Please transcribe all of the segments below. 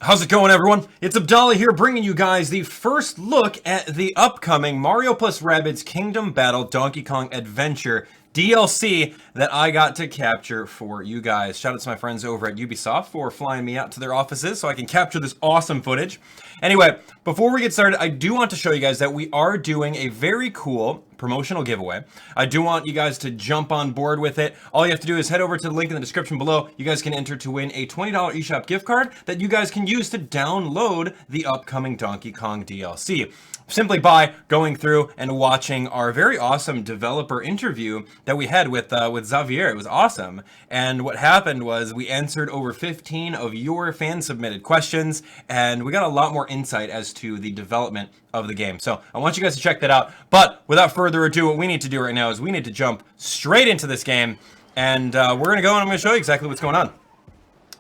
How's it going, everyone? It's Abdallah here, bringing you guys the first look at the upcoming Mario plus Rabbids Kingdom Battle Donkey Kong Adventure DLC that I got to capture for you guys. Shout out to my friends over at Ubisoft for flying me out to their offices so I can capture this awesome footage. Anyway, before we get started, I do want to show you guys that we are doing a very cool promotional giveaway. I do want you guys to jump on board with it. All you have to do is head over to the link in the description below. You guys can enter to win a $20 eShop gift card that you guys can use to download the upcoming Donkey Kong DLC. Simply by going through and watching our very awesome developer interview that we had with Xavier. It was awesome. And what happened was we answered over 15 of your fan-submitted questions, and we got a lot more insight as to the development of the game. So I want you guys to check that out. But without further ado, what we need to do right now is we need to jump straight into this game, and we're going to go and I'm going to show you exactly what's going on.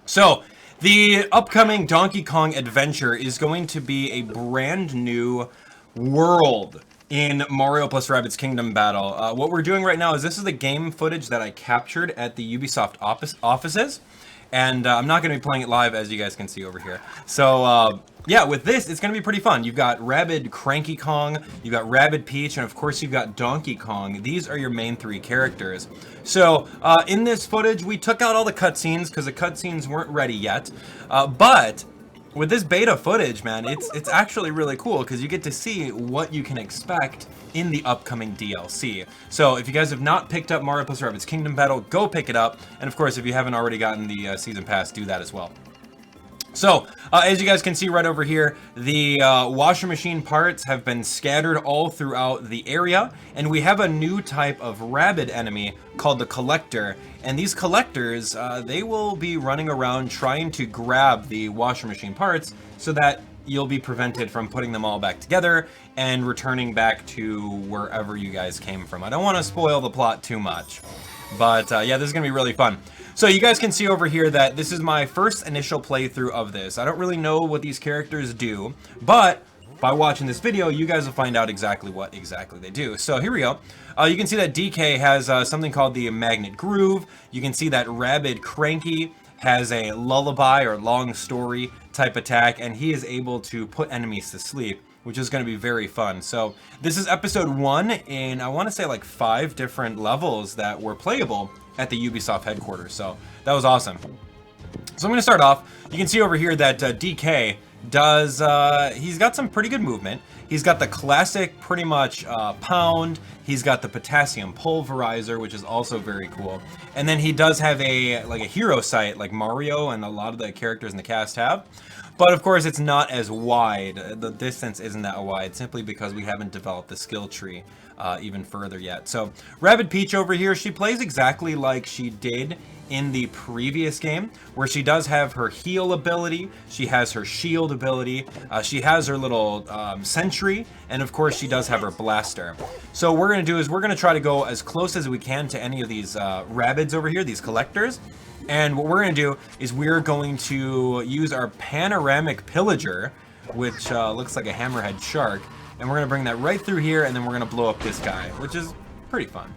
So the upcoming Donkey Kong Adventure is going to be a brand new world in Mario plus Rabbids Kingdom Battle. What we're doing right now is this is the game footage that I captured at the Ubisoft offices, and I'm not going to be playing it live, as you guys can see over here. So yeah, with this, it's going to be pretty fun. You've got Rabbid Cranky Kong, you've got Rabbid Peach, and of course you've got Donkey Kong. These are your main three characters. So in this footage, we took out all the cutscenes because the cutscenes weren't ready yet, but with this beta footage, man, it's actually really cool because you get to see what you can expect in the upcoming DLC. So if you guys have not picked up Mario plus Rabbids Kingdom Battle, go pick it up. And of course, if you haven't already gotten the Season Pass, do that as well. So, as you guys can see right over here, the washing machine parts have been scattered all throughout the area, and we have a new type of Rabbid enemy called the Collector, and these Collectors, they will be running around trying to grab the washing machine parts so that you'll be prevented from putting them all back together and returning back to wherever you guys came from. I don't want to spoil the plot too much, but yeah, this is going to be really fun. So you guys can see over here that this is my first initial playthrough of this. I don't really know what these characters do, but by watching this video, you guys will find out exactly what they do. So here we go. You can see that DK has something called the Magnet Groove. You can see that Rabbid Cranky has a lullaby or long story type attack, and he is able to put enemies to sleep, which is going to be very fun. So this is episode 1 in, I want to say, like 5 different levels that were playable at the Ubisoft headquarters. So that was awesome. So I'm going to start off. You can see over here that DK does, he's got some pretty good movement. He's got the classic pretty much pound. He's got the potassium pulverizer, which is also very cool. And then he does have a hero sight like Mario and a lot of the characters in the cast have. But of course, it's not as wide. The distance isn't that wide, simply because we haven't developed the skill tree even further yet. So Rabbid Peach over here, she plays exactly like she did in the previous game, where she does have her heal ability, she has her shield ability, she has her little sentry, and of course she does have her blaster. So what we're going to do is we're going to try to go as close as we can to any of these Rabbids over here, these collectors. And what we're going to do is we're going to use our panoramic pillager, which looks like a hammerhead shark, and we're going to bring that right through here, and then we're going to blow up this guy, which is pretty fun.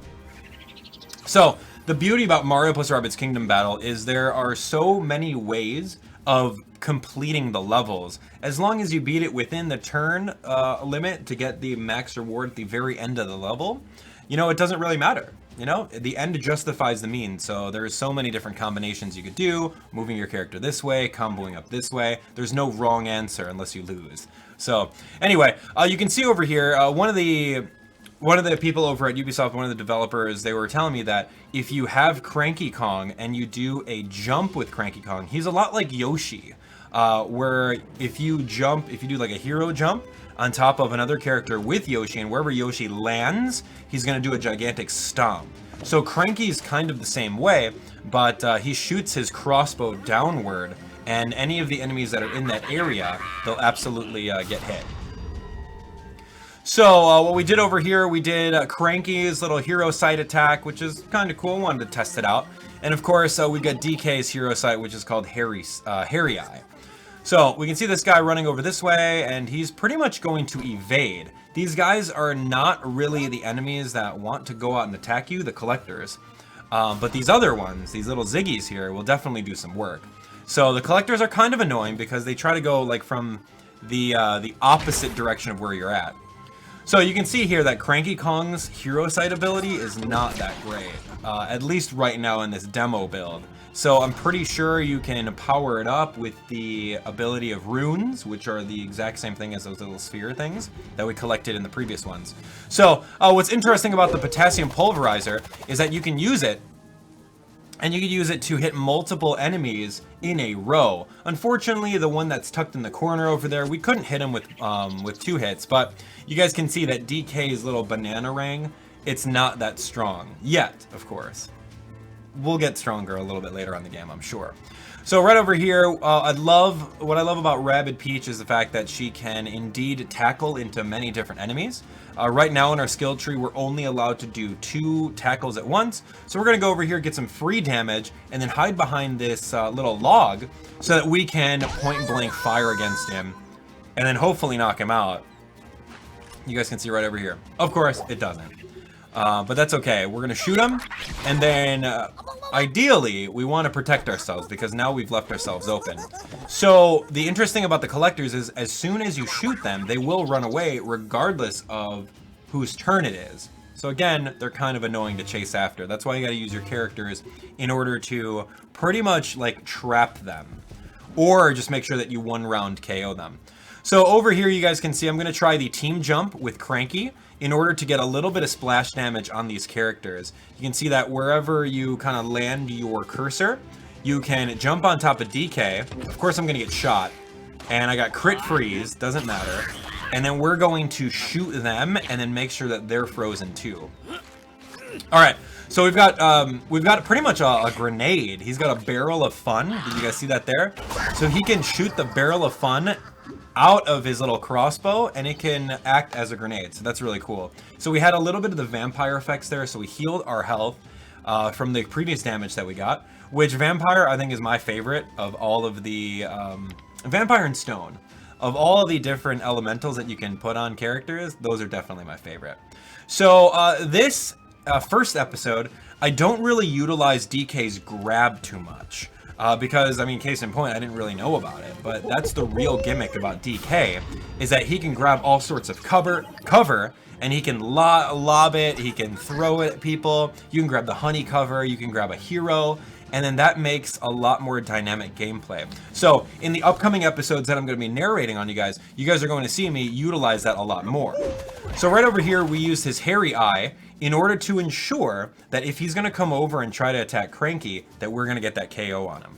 So the beauty about Mario plus Rabbids Kingdom Battle is there are so many ways of completing the levels. As long as you beat it within the turn limit to get the max reward at the very end of the level, you know, it doesn't really matter. You know, the end justifies the means. So there's so many different combinations you could do, moving your character this way, comboing up this way. There's no wrong answer unless you lose. So anyway, you can see over here, one of the people over at Ubisoft, one of the developers, they were telling me that if you have Cranky Kong and you do a jump with Cranky Kong, he's a lot like Yoshi, where if you do like a hero jump on top of another character with Yoshi, and wherever Yoshi lands, he's going to do a gigantic stomp. So Cranky's kind of the same way, but he shoots his crossbow downward, and any of the enemies that are in that area, they'll absolutely get hit. So what we did over here, we did Cranky's little hero sight attack, which is kind of cool. Wanted to test it out. And of course, we've got DK's hero sight, which is called Hairy Eye. So we can see this guy running over this way, and he's pretty much going to evade. These guys are not really the enemies that want to go out and attack you, the collectors. But these other ones, these little Ziggies here, will definitely do some work. So the collectors are kind of annoying because they try to go like from the opposite direction of where you're at. So you can see here that Cranky Kong's hero sight ability is not that great, at least right now in this demo build. So I'm pretty sure you can power it up with the ability of runes, which are the exact same thing as those little sphere things that we collected in the previous ones. So what's interesting about the potassium pulverizer is that you can use it, and you can use it to hit multiple enemies in a row. Unfortunately, the one that's tucked in the corner over there, we couldn't hit him with 2 hits, but you guys can see that DK's little banana ring, it's not that strong yet, of course. We'll get stronger a little bit later on in the game, I'm sure. So right over here, what I love about Rabid Peach is the fact that she can indeed tackle into many different enemies. Right now in our skill tree, we're only allowed to do 2 tackles at once. So we're gonna go over here, get some free damage, and then hide behind this little log so that we can point blank fire against him and then hopefully knock him out. You guys can see right over here. Of course, it doesn't. But that's okay. We're gonna shoot him, and then ideally we want to protect ourselves because now we've left ourselves open. So the interesting about the collectors is as soon as you shoot them, they will run away regardless of whose turn it is. So again, they're kind of annoying to chase after. That's why you gotta use your characters in order to pretty much like trap them, or just make sure that you 1-round KO them. So over here you guys can see I'm gonna try the team jump with Cranky in order to get a little bit of splash damage on these characters. You can see that wherever you kind of land your cursor, you can jump on top of DK. Of course I'm gonna get shot, and I got crit freeze, doesn't matter. And then we're going to shoot them and then make sure that they're frozen too. All right, so we've got pretty much a grenade. He's got a barrel of fun. Did you guys see that there? So he can shoot the barrel of fun out of his little crossbow, and it can act as a grenade, so that's really cool. So we had a little bit of the vampire effects there, so we healed our health from the previous damage that we got, which vampire I think is my favorite of all of the vampire and stone. Of all the different elementals that you can put on characters, those are definitely my favorite. So this first episode, I don't really utilize DK's grab too much. Because, I mean, case in point, I didn't really know about it, but that's the real gimmick about DK, is that he can grab all sorts of cover, and he can lob it, he can throw it at people, you can grab the honey cover, you can grab a hero, and then that makes a lot more dynamic gameplay. So, in the upcoming episodes that I'm going to be narrating on you guys are going to see me utilize that a lot more. So right over here, we used his hairy eye in order to ensure that if he's going to come over and try to attack Cranky, that we're going to get that KO on him.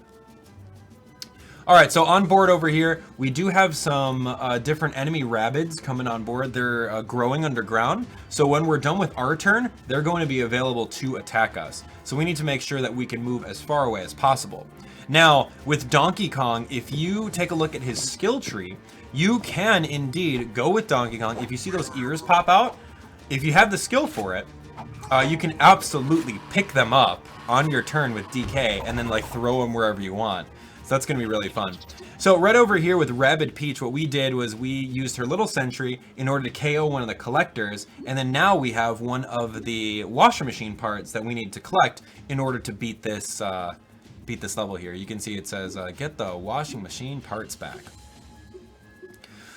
Alright, so on board over here, we do have some different enemy Rabbids coming on board. They're growing underground, so when we're done with our turn, they're going to be available to attack us. So we need to make sure that we can move as far away as possible. Now, with Donkey Kong, if you take a look at his skill tree, you can indeed go with Donkey Kong. If you see those ears pop out, if you have the skill for it, you can absolutely pick them up on your turn with DK and then like throw them wherever you want. So that's going to be really fun. So right over here with Rabid Peach, what we did was we used her little sentry in order to KO one of the collectors, and then now we have one of the washing machine parts that we need to collect in order to beat this level here. You can see it says, get the washing machine parts back.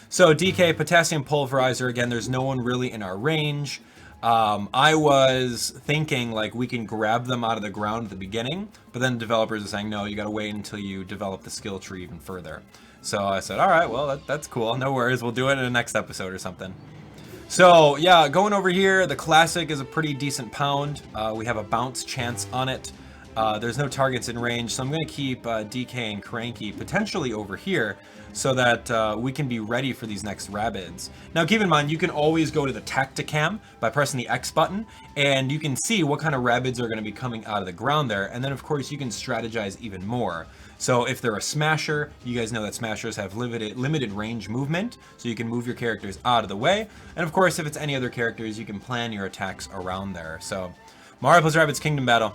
So DK, Potassium Pulverizer, again, there's no one really in our range. I was thinking like we can grab them out of the ground at the beginning, but then the developers are saying, no, you gotta wait until you develop the skill tree even further. So I said, all right, well, that's cool. No worries. We'll do it in the next episode or something. So yeah, going over here, the classic is a pretty decent pound. We have a bounce chance on it. There's no targets in range, so I'm going to keep DK and Cranky potentially over here so that we can be ready for these next Rabbids. Now keep in mind, you can always go to the Tacticam by pressing the X button, and you can see what kind of Rabbids are going to be coming out of the ground there, and then of course you can strategize even more. So if they're a Smasher, you guys know that Smashers have limited range movement, so you can move your characters out of the way, and of course if it's any other characters, you can plan your attacks around there. So Mario plus Rabbids Kingdom Battle.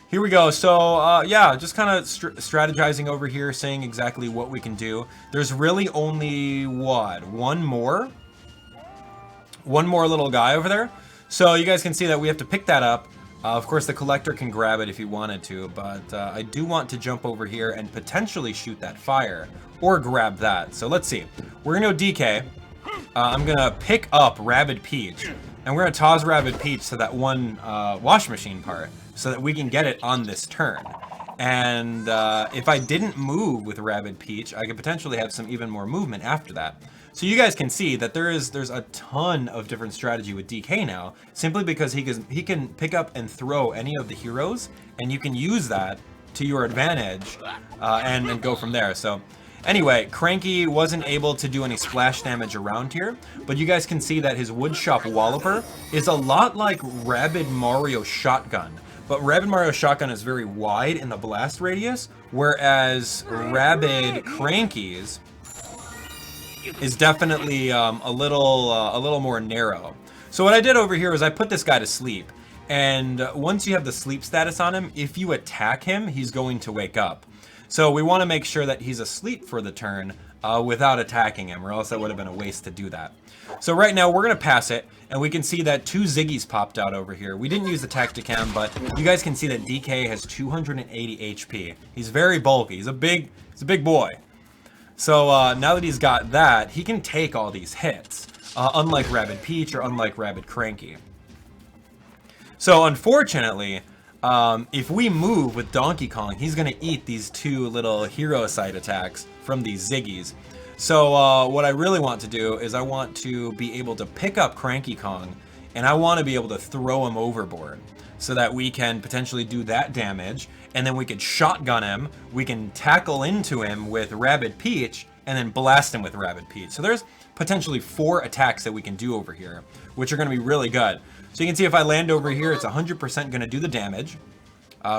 Here we go. So yeah, just kind of strategizing over here, saying exactly what we can do. There's really only what, one more little guy over there. So you guys can see that we have to pick that up, Of course, the collector can grab it if he wanted to, but I do want to jump over here and potentially shoot that fire, or grab that. So let's see. We're gonna go DK. I'm gonna pick up Rabid Peach, and we're gonna toss Rabid Peach to that one wash machine part, so that we can get it on this turn. And if I didn't move with Rabid Peach, I could potentially have some even more movement after that. So you guys can see that there's a ton of different strategy with DK now, simply because he can pick up and throw any of the heroes, and you can use that to your advantage and go from there. So anyway, Cranky wasn't able to do any splash damage around here, but you guys can see that his Woodshop Walloper is a lot like Rabid Mario Shotgun. But Rabid Mario Shotgun is very wide in the blast radius, whereas Rabid Cranky's is definitely a little more narrow. So what I did over here is I put this guy to sleep, and once you have the sleep status on him, if you attack him, he's going to wake up. So we want to make sure that he's asleep for the turn without attacking him, or else that would have been a waste to do that. So right now we're going to pass it, and we can see that 2 Ziggies popped out over here. We didn't use the Tacticam, but you guys can see that DK has 280 HP. He's very bulky. He's a big boy. So now that he's got that, he can take all these hits, unlike Rabid Peach or unlike Rabid Cranky. So unfortunately, if we move with Donkey Kong, he's going to eat these 2 little hero side attacks from these Ziggies. So what I really want to do is I want to be able to pick up Cranky Kong, and I want to be able to throw him overboard, so that we can potentially do that damage, and then we could shotgun him, we can tackle into him with Rabid Peach, and then blast him with Rabid Peach. So there's potentially 4 attacks that we can do over here, which are going to be really good. So you can see if I land over here, it's 100% going to do the damage,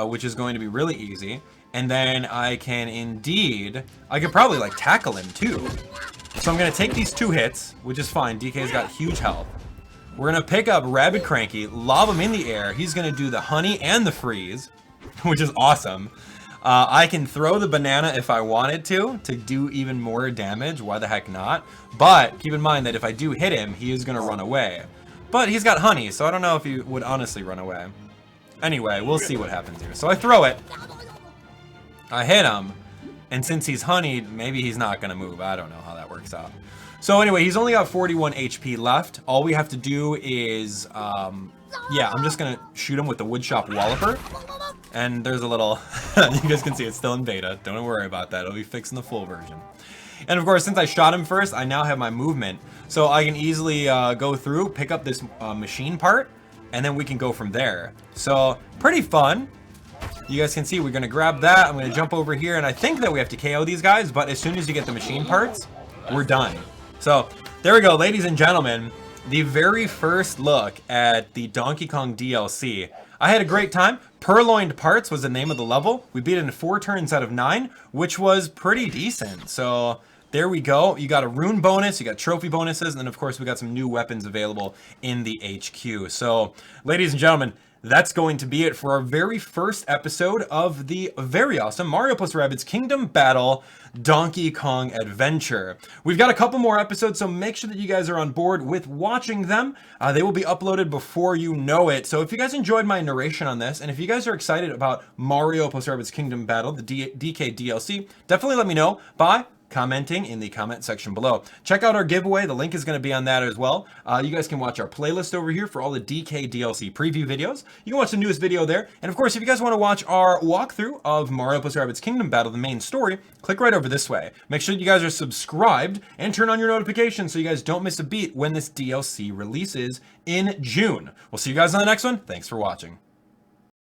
which is going to be really easy. And then I could probably like tackle him too. So I'm going to take these 2 hits, which is fine. DK's got huge health. We're going to pick up Rabid Cranky, lob him in the air. He's going to do the honey and the freeze, which is awesome. I can throw the banana if I wanted to do even more damage. Why the heck not? But keep in mind that if I do hit him, he is going to run away. But he's got honey, so I don't know if he would honestly run away. Anyway, we'll see what happens here. So I throw it. I hit him. And since he's honeyed, maybe he's not going to move. I don't know how that works out. So anyway, he's only got 41 HP left. All we have to do is, yeah, I'm just going to shoot him with the Woodshop Walloper. And there's a little, you guys can see it's still in beta. Don't worry about that. It'll be fixed in the full version. And of course, since I shot him first, I now have my movement. So I can easily go through, pick up this machine part, and then we can go from there. So pretty fun. You guys can see we're going to grab that. I'm going to jump over here, and I think that we have to KO these guys, but as soon as you get the machine parts, we're done. So there we go, ladies and gentlemen. The very first look at the Donkey Kong DLC. I had a great time. Purloined Parts was the name of the level. We beat it in 4 turns out of 9, which was pretty decent. So there we go. You got a rune bonus, you got trophy bonuses, and then of course we got some new weapons available in the HQ. So ladies and gentlemen, that's going to be it for our very first episode of the very awesome Mario + Rabbids Kingdom Battle Donkey Kong Adventure. We've got a couple more episodes, so make sure that you guys are on board with watching them. They will be uploaded before you know it. So if you guys enjoyed my narration on this, and if you guys are excited about Mario + Rabbids Kingdom Battle, the DK DLC, definitely let me know by commenting in the comment section below. Check out our giveaway. The link is going to be on that as well. You guys can watch our playlist over here for all the DK DLC preview videos. You can watch the newest video there. And of course, if you guys want to watch our walkthrough of Mario + Rabbids Kingdom Battle, the main story, click right over this way. Make sure you guys are subscribed and turn on your notifications so you guys don't miss a beat when this DLC releases in June. We'll see you guys on the next one. Thanks for watching.